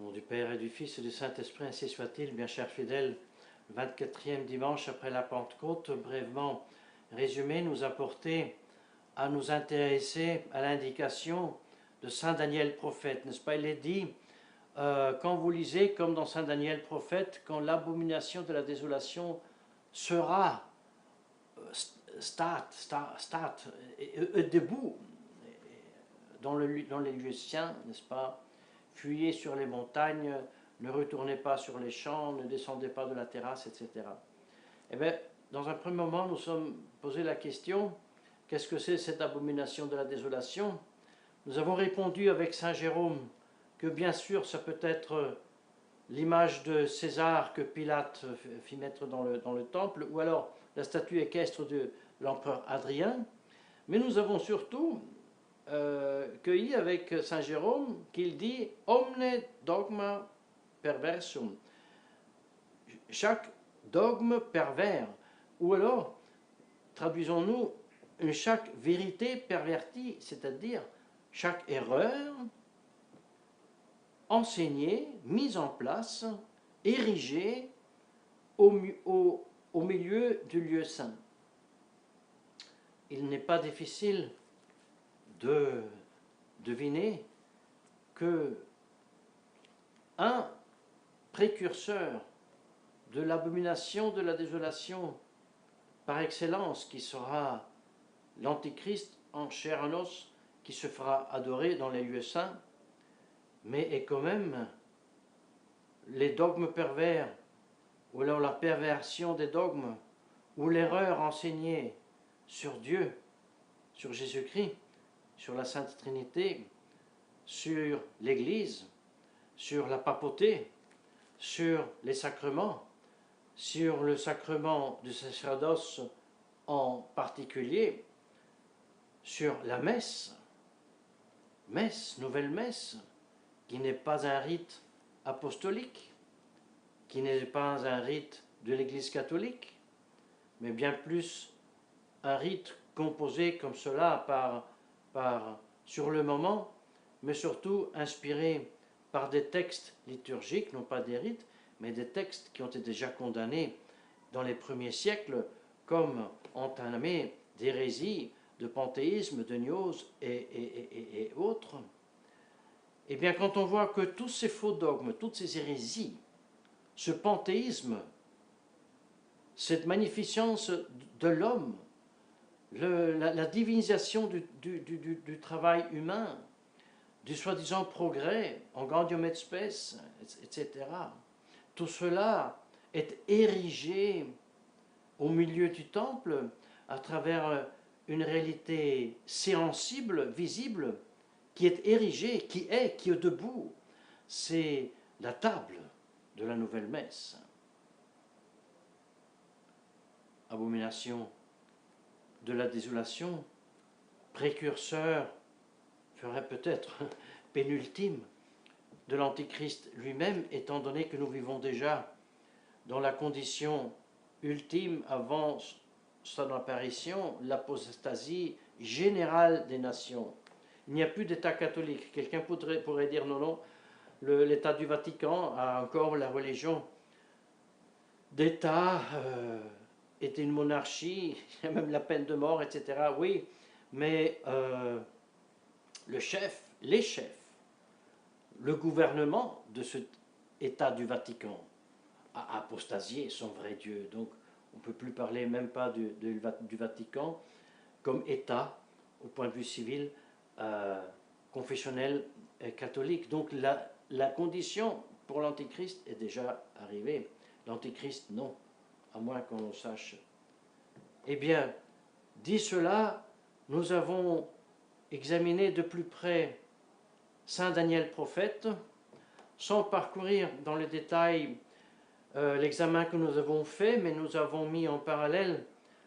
Au nom du Père et du Fils et du Saint-Esprit, ainsi soit-il, bien chers fidèles. Le 24e dimanche après la Pentecôte, brièvement résumé, nous a porté à nous intéresser à l'indication de Saint Daniel prophète, n'est-ce pas? Il est dit, quand vous lisez, comme dans Saint Daniel prophète, quand l'abomination de la désolation sera debout dans les lieux saints, n'est-ce pas? Fuyez sur les montagnes, ne retournez pas sur les champs, ne descendez pas de la terrasse, etc. Eh bien, dans un premier moment, nous sommes posé la question, qu'est-ce que c'est cette abomination de la désolation? Nous avons répondu avec Saint Jérôme que bien sûr, ça peut être l'image de César que Pilate fit mettre dans le temple, ou alors la statue équestre de l'empereur Adrien, mais nous avons surtout cueilli avec Saint Jérôme qu'il dit « Omne dogma perversum », chaque dogme pervers, ou alors, traduisons-nous, chaque vérité pervertie, c'est-à-dire chaque erreur enseignée, mise en place, érigée au milieu du lieu saint. Il n'est pas difficile de deviner que un précurseur de l'abomination de la désolation par excellence, qui sera l'Antichrist en chair et en os, qui se fera adorer dans les lieux saints, mais est quand même les dogmes pervers, ou alors la perversion des dogmes, ou l'erreur enseignée sur Dieu, sur Jésus-Christ, sur la Sainte Trinité, sur l'Église, sur la papauté, sur les sacrements, sur le sacrement du sacerdoce en particulier, sur la messe, nouvelle messe, qui n'est pas un rite apostolique, qui n'est pas un rite de l'Église catholique, mais bien plus un rite composé comme cela sur le moment, mais surtout inspiré par des textes liturgiques, non pas des rites, mais des textes qui ont été déjà condamnés dans les premiers siècles comme entamés d'hérésie, de panthéisme, de gnose et autres. Eh bien, quand on voit que tous ces faux dogmes, toutes ces hérésies, ce panthéisme, cette magnificence de l'homme, la divinisation du travail humain, du soi-disant progrès en grandium et spes, etc. Tout cela est érigé au milieu du temple à travers une réalité séansible, visible, qui est érigée, qui est debout. C'est la table de la nouvelle messe. Abomination de la désolation, précurseur, ferait peut-être pénultime de l'Antichrist lui-même, étant donné que nous vivons déjà dans la condition ultime avant son apparition, l'apostasie générale des nations. Il n'y a plus d'État catholique. Quelqu'un pourrait dire non, non, l'État du Vatican a encore la religion d'État, est une monarchie, il y a même la peine de mort, etc. Oui, mais les chefs, le gouvernement de cet État du Vatican a apostasié son vrai Dieu. Donc on ne peut plus parler même pas du Vatican comme État au point de vue civil, confessionnel et catholique. Donc la condition pour l'Antichrist est déjà arrivée. L'Antichrist, non, à moins qu'on le sache. Eh bien, dit cela, nous avons examiné de plus près Saint Daniel prophète, sans parcourir dans le détail l'examen que nous avons fait, mais nous avons mis en parallèle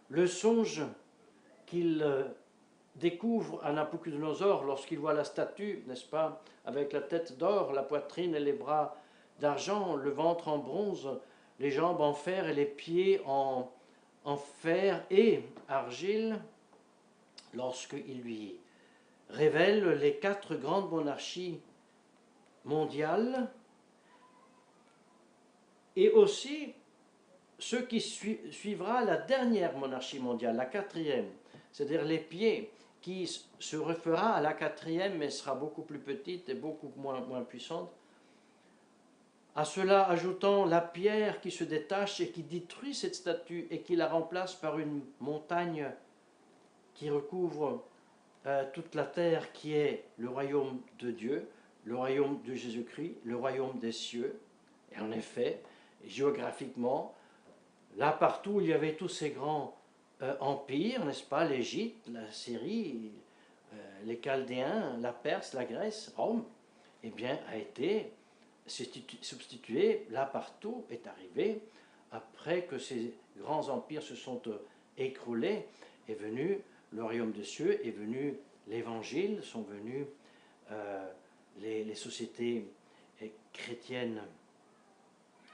le songe qu'il découvre à Nabuchodonosor lorsqu'il voit la statue, n'est-ce pas, avec la tête d'or, la poitrine et les bras d'argent, le ventre en bronze, les jambes en fer et les pieds en fer et argile, lorsqu'il lui révèle les 4 grandes monarchies mondiales et aussi ce qui suivra la dernière monarchie mondiale, la quatrième, c'est-à-dire les pieds, qui se refera à la quatrième, mais sera beaucoup plus petite et beaucoup moins puissante. À cela, ajoutons la pierre qui se détache et qui détruit cette statue et qui la remplace par une montagne qui recouvre toute la terre, qui est le royaume de Dieu, le royaume de Jésus-Christ, le royaume des cieux. Et en effet, géographiquement, là partout où il y avait tous ces grands empires, n'est-ce pas, l'Égypte, la Syrie, les Chaldéens, la Perse, la Grèce, Rome, eh bien, a été substitué, là partout est arrivé, après que ces grands empires se sont écroulés, est venu le royaume des cieux, est venu l'évangile, sont venus les sociétés chrétiennes.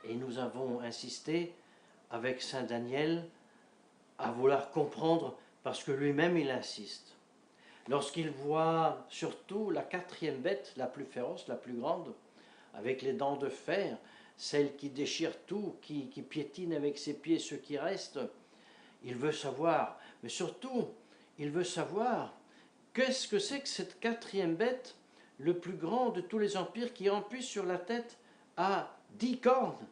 Et nous avons insisté avec Saint Daniel à vouloir comprendre, parce que lui-même il insiste. Lorsqu'il voit surtout la quatrième bête, la plus féroce, la plus grande, avec les dents de fer, celle qui déchire tout, qui piétine avec ses pieds ce qui reste, il veut savoir, mais surtout, il veut savoir qu'est-ce que c'est que cette quatrième bête, le plus grand de tous les empires, qui en plus sur la tête a 10 cornes.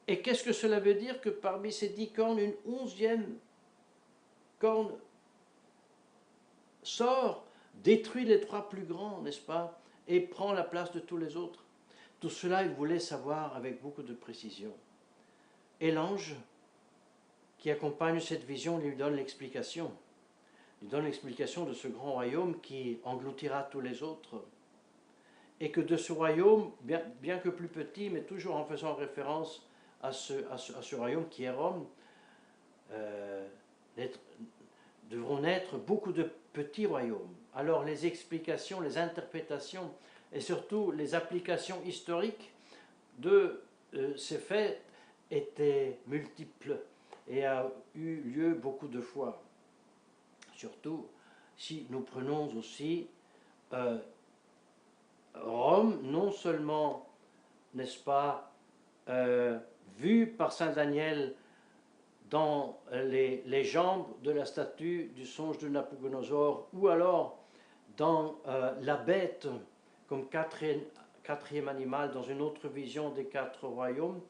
Et qu'est-ce que cela veut dire que parmi ces 10 cornes, une 11e corne sort, détruit les 3 plus grands, n'est-ce pas, et prend la place de tous les autres. Tout cela, il voulait savoir avec beaucoup de précision. Et l'ange qui accompagne cette vision lui donne l'explication. Il donne l'explication de ce grand royaume qui engloutira tous les autres. Et que de ce royaume, bien que plus petit, mais toujours en faisant référence à ce royaume qui est Rome, devront naître beaucoup de petits royaumes. Alors les explications, les interprétations et surtout les applications historiques de ces faits étaient multiples et a eu lieu beaucoup de fois. Surtout si nous prenons aussi Rome, non seulement, n'est-ce pas, vue par Saint Daniel dans les jambes de la statue du songe de Nabucodonosor, ou alors dans la bête comme quatrième animal dans une autre vision des 4 royaumes,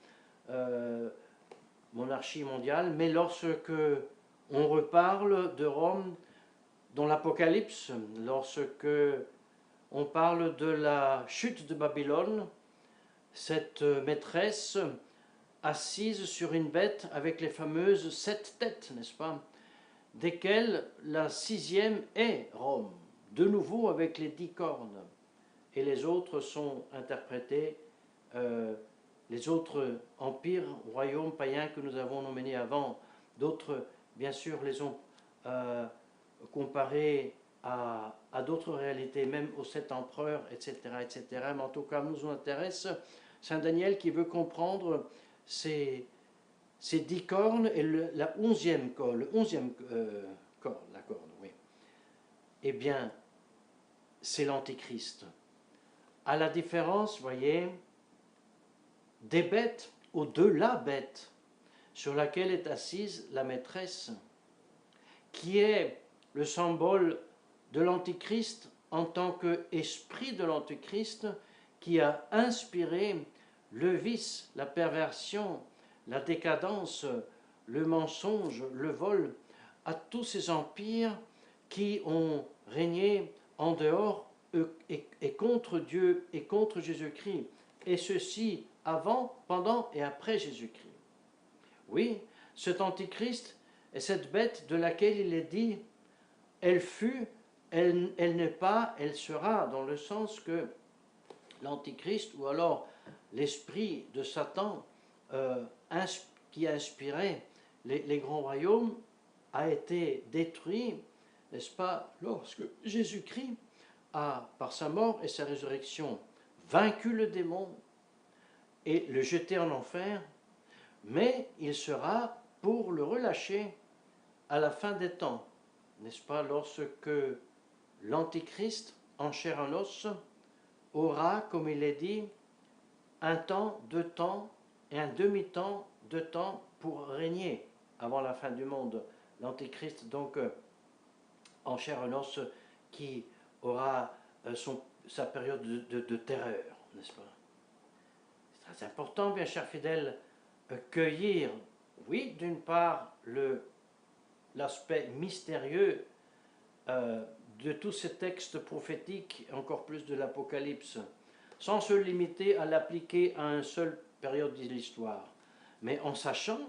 monarchie mondiale, mais lorsque on reparle de Rome dans l'Apocalypse, lorsque on parle de la chute de Babylone, cette maîtresse assise sur une bête avec les fameuses 7 têtes, n'est-ce pas, desquelles la 6e est Rome, de nouveau avec les 10 cornes. Et les autres sont interprétés, les autres empires, royaumes païens que nous avons nommés avant, d'autres, bien sûr, les ont comparés à d'autres réalités, même aux 7 empereurs, etc., etc. Mais en tout cas, nous intéresse Saint Daniel qui veut comprendre ces 10 cornes et la 11e corne, le 11e corne, la corne, oui. Eh bien, c'est l'Antéchrist. À la différence, voyez, des bêtes ou de la bête sur laquelle est assise la maîtresse, qui est le symbole de l'Antéchrist en tant qu'esprit de l'Antéchrist qui a inspiré le vice, la perversion, la décadence, le mensonge, le vol, à tous ces empires qui ont régné en dehors et contre Dieu et contre Jésus-Christ, et ceci avant, pendant et après Jésus-Christ. Oui, cet Antichrist est cette bête de laquelle il est dit, elle fut, elle n'est pas, elle sera, dans le sens que l'Antichrist, ou alors l'esprit de Satan qui a inspiré les grands royaumes, a été détruit, n'est-ce pas, lorsque Jésus-Christ a, par sa mort et sa résurrection, vaincu le démon et le jeté en enfer, mais il sera pour le relâcher à la fin des temps, n'est-ce pas, lorsque l'Antichrist, en chair et en os, aura, comme il est dit, un temps, 2 temps, et un demi-temps de temps pour régner avant la fin du monde. L'Antéchrist, donc, en chair et en os, qui aura sa période de terreur, n'est-ce pas? C'est très important, bien chers fidèles, cueillir, oui, d'une part, l'aspect mystérieux de tous ces textes prophétiques, encore plus de l'Apocalypse, sans se limiter à l'appliquer à une seule période de l'histoire, mais en sachant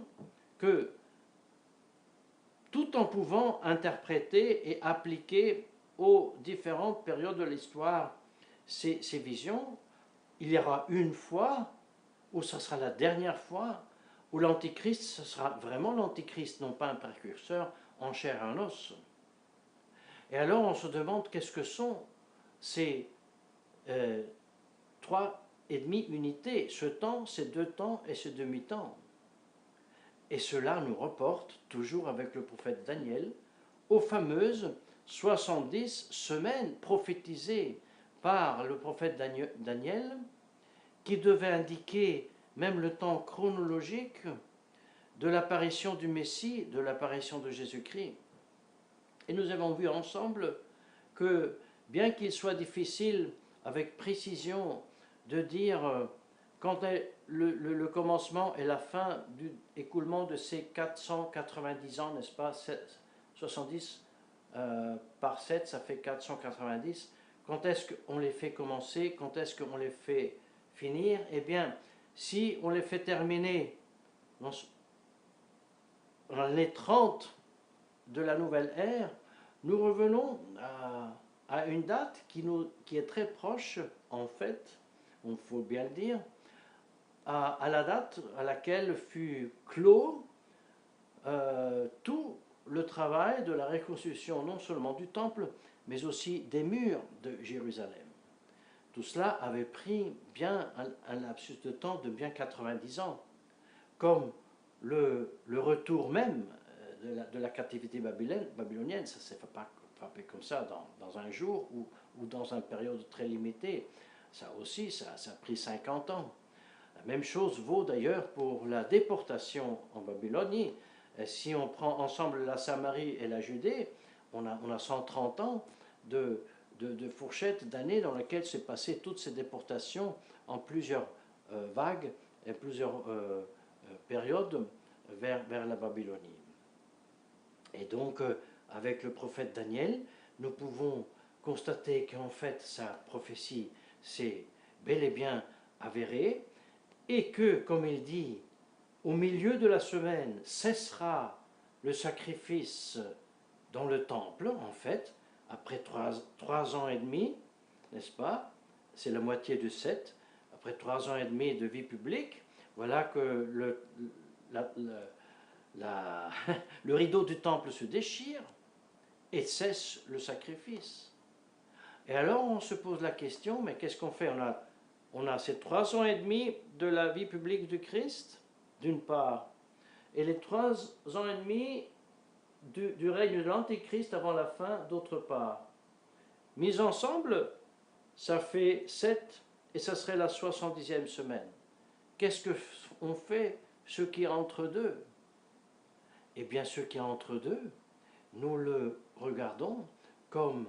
que, tout en pouvant interpréter et appliquer aux différentes périodes de l'histoire ces visions, il y aura une fois où ce sera la dernière fois où l'Antichrist, ce sera vraiment l'Antichrist, non pas un précurseur en chair et en os. Et alors on se demande qu'est-ce que sont ces 3,5 unités, ce temps, ces 2 temps et ce demi-temps. Et cela nous reporte, toujours avec le prophète Daniel, aux fameuses 70 semaines prophétisées par le prophète Daniel, qui devaient indiquer même le temps chronologique de l'apparition du Messie, de l'apparition de Jésus-Christ. Et nous avons vu ensemble que, bien qu'il soit difficile avec précision de dire quand est le commencement et la fin du écoulement de ces 490 ans, n'est-ce pas, 70 par 7, ça fait 490, quand est-ce qu'on les fait commencer, quand est-ce qu'on les fait finir? Eh bien, si on les fait terminer dans l'année 30 de la nouvelle ère, nous revenons à une date qui est très proche, en fait, il faut bien le dire, à la date à laquelle fut clos tout le travail de la reconstruction, non seulement du temple, mais aussi des murs de Jérusalem. Tout cela avait pris bien un lapsus de temps de bien 90 ans, comme le retour même de la captivité babylonienne. Ça ne s'est pas frappé comme ça dans un jour ou dans une période très limitée. Ça aussi, ça a pris 50 ans. La même chose vaut d'ailleurs pour la déportation en Babylonie. Si on prend ensemble la Samarie et la Judée, on a 130 ans de fourchettes d'années dans lesquelles s'est passé toutes ces déportations en plusieurs vagues et plusieurs périodes vers la Babylonie. Et donc, avec le prophète Daniel, nous pouvons constater qu'en fait, sa prophétie s'est bel et bien avérée, et que, comme il dit, au milieu de la semaine cessera le sacrifice dans le temple, en fait, après 3 ans et demi, n'est-ce pas? C'est la moitié de 7, après 3 ans et demi de vie publique, voilà que le rideau du temple se déchire et cesse le sacrifice. Et alors on se pose la question, mais qu'est-ce qu'on fait? On a ces 3 ans et demi de la vie publique du Christ, d'une part, et les 3 ans et demi du règne de l'Antéchrist avant la fin, d'autre part. Mis ensemble, ça fait 7, et ça serait la 70e semaine. Qu'est-ce qu'on fait, ce qui est entre deux? Eh bien, ce qui est entre deux, nous le regardons comme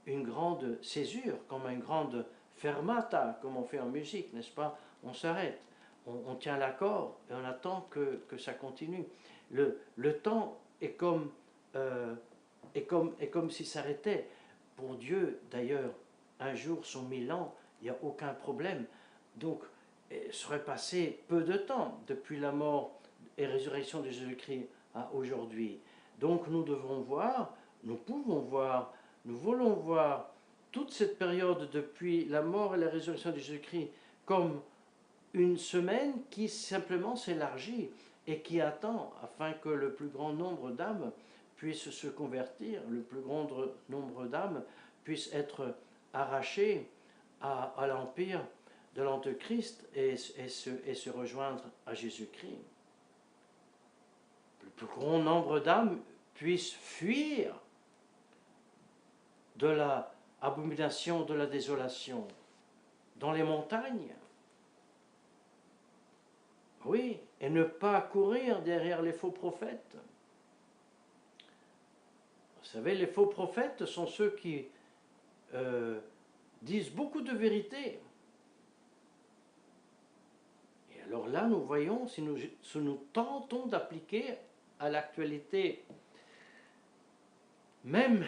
une grande césure, comme une grande fermata, comme on fait en musique, n'est-ce pas? On s'arrête, on tient l'accord et on attend que ça continue. Le temps est comme s'il s'arrêtait. Pour Dieu, d'ailleurs, un jour sont 1000 ans, il n'y a aucun problème. Donc, il serait passé peu de temps depuis la mort et résurrection de Jésus-Christ à aujourd'hui. Donc, nous devons voir, nous pouvons voir, nous voulons voir toute cette période depuis la mort et la résurrection de Jésus-Christ comme une semaine qui simplement s'élargit et qui attend afin que le plus grand nombre d'âmes puissent se convertir, le plus grand nombre d'âmes puissent être arrachées à l'empire de l'Antéchrist et se rejoindre à Jésus-Christ. Le plus grand nombre d'âmes puissent fuir de la abomination de la désolation dans les montagnes. Oui, et ne pas courir derrière les faux prophètes. Vous savez, les faux prophètes sont ceux qui disent beaucoup de vérité. Et alors là, nous voyons, si nous tentons d'appliquer à l'actualité même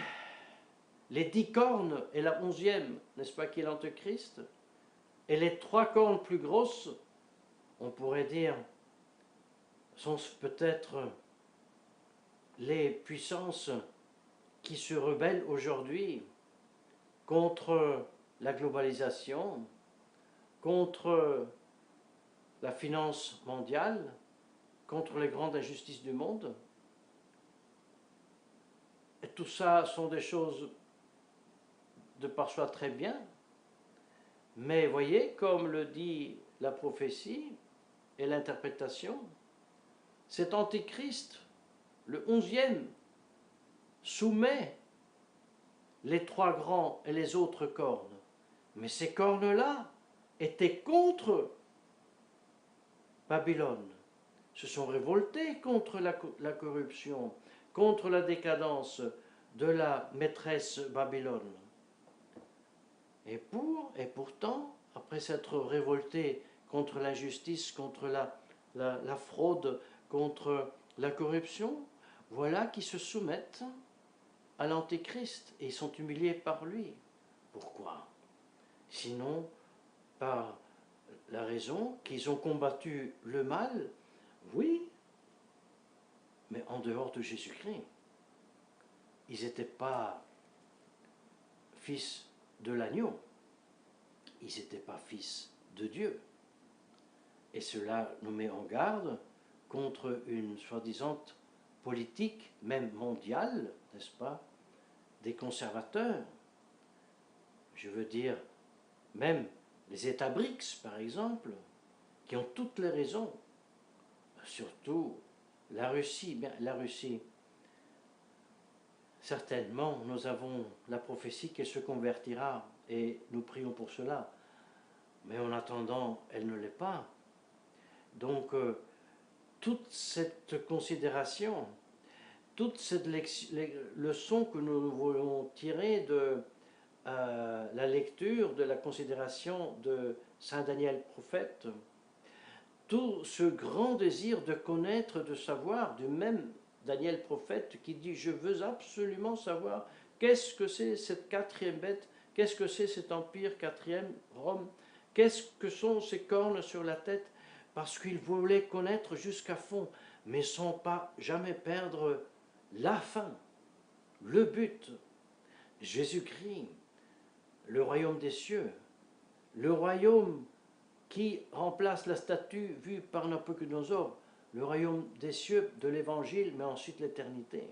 les 10 cornes et la 11e, n'est-ce pas, qui est l'Antéchrist, et les 3 cornes plus grosses, on pourrait dire, sont peut-être les puissances qui se rebellent aujourd'hui contre la globalisation, contre la finance mondiale, contre les grandes injustices du monde. Et tout ça sont des choses de par soi très bien, mais voyez, comme le dit la prophétie et l'interprétation, cet antéchrist, le 11e, soumet les 3 grands et les autres cornes. Mais ces cornes-là étaient contre Babylone, se sont révoltés contre la corruption, contre la décadence de la maîtresse Babylone. Et pourtant, après s'être révoltés contre l'injustice, contre la fraude, contre la corruption, voilà qu'ils se soumettent à l'Antéchrist et ils sont humiliés par lui. Pourquoi? Sinon, par la raison qu'ils ont combattu le mal, oui, mais en dehors de Jésus-Christ. Ils n'étaient pas fils de l'agneau, ils n'étaient pas fils de Dieu. Et cela nous met en garde contre une soi-disant politique, même mondiale, n'est-ce pas, des conservateurs. Je veux dire, même les États BRICS, par exemple, qui ont toutes les raisons, surtout la Russie. Bien, la Russie, certainement, nous avons la prophétie qu'elle se convertira, et nous prions pour cela. Mais en attendant, elle ne l'est pas. Donc, toute cette considération, toute cette leçon que nous voulons tirer de la lecture, de la considération de Saint Daniel prophète, tout ce grand désir de connaître, de savoir, du même Daniel prophète qui dit « Je veux absolument savoir qu'est-ce que c'est cette 4e bête, qu'est-ce que c'est cet empire 4e, Rome, qu'est-ce que sont ces cornes sur la tête ?» Parce qu'il voulait connaître jusqu'à fond, mais sans pas jamais perdre la fin, le but, Jésus-Christ, le royaume des cieux, le royaume qui remplace la statue vue par Nabuchodonosor, le royaume des cieux de l'évangile, mais ensuite l'éternité.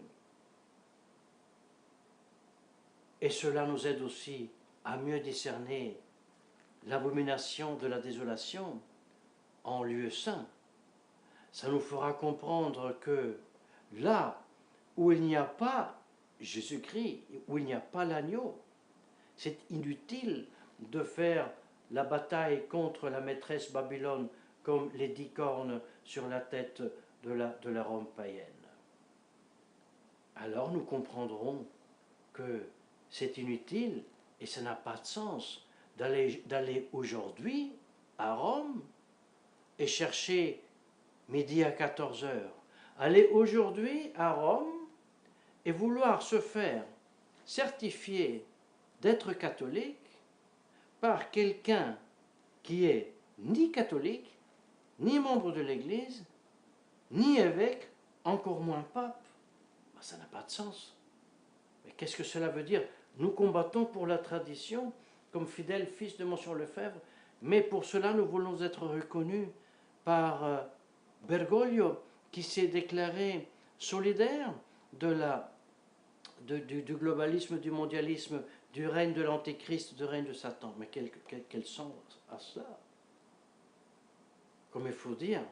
Et cela nous aide aussi à mieux discerner l'abomination de la désolation en lieu saint. Ça nous fera comprendre que là où il n'y a pas Jésus-Christ, où il n'y a pas l'agneau, c'est inutile de faire la bataille contre la maîtresse Babylone comme les 10 cornes sur la tête de la Rome païenne. Alors nous comprendrons que c'est inutile et ça n'a pas de sens d'aller aujourd'hui à Rome et chercher midi à 14 heures. Aller aujourd'hui à Rome et vouloir se faire certifier d'être catholique par quelqu'un qui est ni catholique, ni membre de l'Église, ni évêque, encore moins pape. Ben, ça n'a pas de sens. Mais qu'est-ce que cela veut dire? Nous combattons pour la tradition, comme fidèles fils de Monsieur Lefebvre, mais pour cela nous voulons être reconnus par Bergoglio, qui s'est déclaré solidaire du globalisme, du mondialisme, du règne de l'Antéchrist, du règne de Satan. Mais quel sens à cela? Comme il faut dire,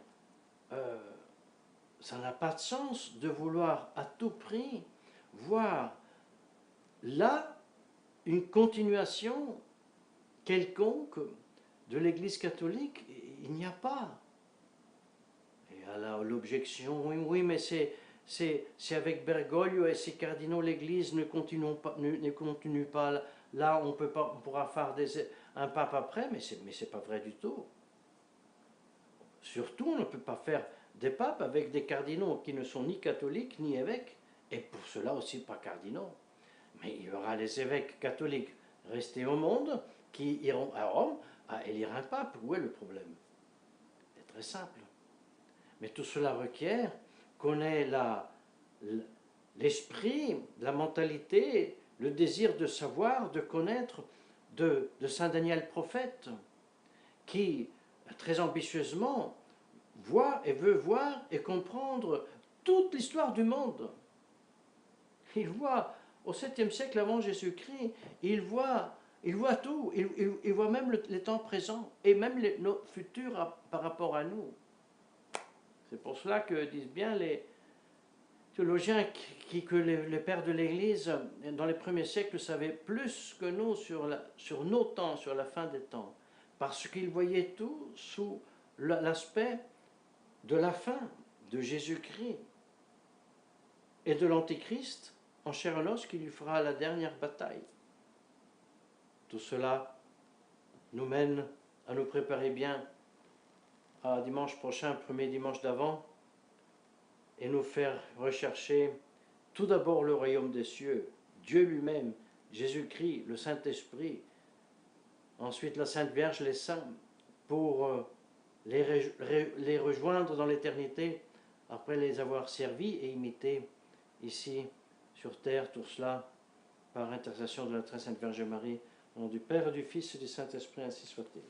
ça n'a pas de sens de vouloir à tout prix voir là une continuation quelconque de l'Église catholique. Il n'y a pas. alors l'objection, oui, oui, mais c'est avec Bergoglio et ses cardinaux, l'Église ne continue pas. Là, on pourra faire un pape après, mais c'est pas vrai du tout. Surtout, on ne peut pas faire des papes avec des cardinaux qui ne sont ni catholiques ni évêques, et pour cela aussi pas cardinaux. Mais il y aura les évêques catholiques restés au monde qui iront à Rome à élire un pape. Où est le problème? C'est très simple. Mais tout cela requiert qu'on ait l'esprit, la mentalité, le désir de savoir, de connaître de Saint Daniel prophète, qui très ambitieusement voit et veut voir et comprendre toute l'histoire du monde. Il voit, au 7e siècle avant Jésus-Christ, il voit tout, il voit même les temps présents et même nos futurs par rapport à nous. C'est pour cela que disent bien les théologiens que les pères de l'Église, dans les premiers siècles, savaient plus que nous sur nos temps, sur la fin des temps, parce qu'ils voyaient tout sous l'aspect de la fin de Jésus-Christ et de l'Antéchrist en chair et os qui lui fera la dernière bataille. Tout cela nous mène à nous préparer bien à dimanche prochain, premier dimanche d'Avent, et nous faire rechercher tout d'abord le royaume des cieux, Dieu lui-même, Jésus-Christ, le Saint-Esprit, ensuite la Sainte Vierge, les saints, pour les rejoindre dans l'éternité après les avoir servis et imités ici sur terre, tout cela par intercession de la très Sainte Vierge Marie, au nom du Père, du Fils et du Saint-Esprit, ainsi soit-il.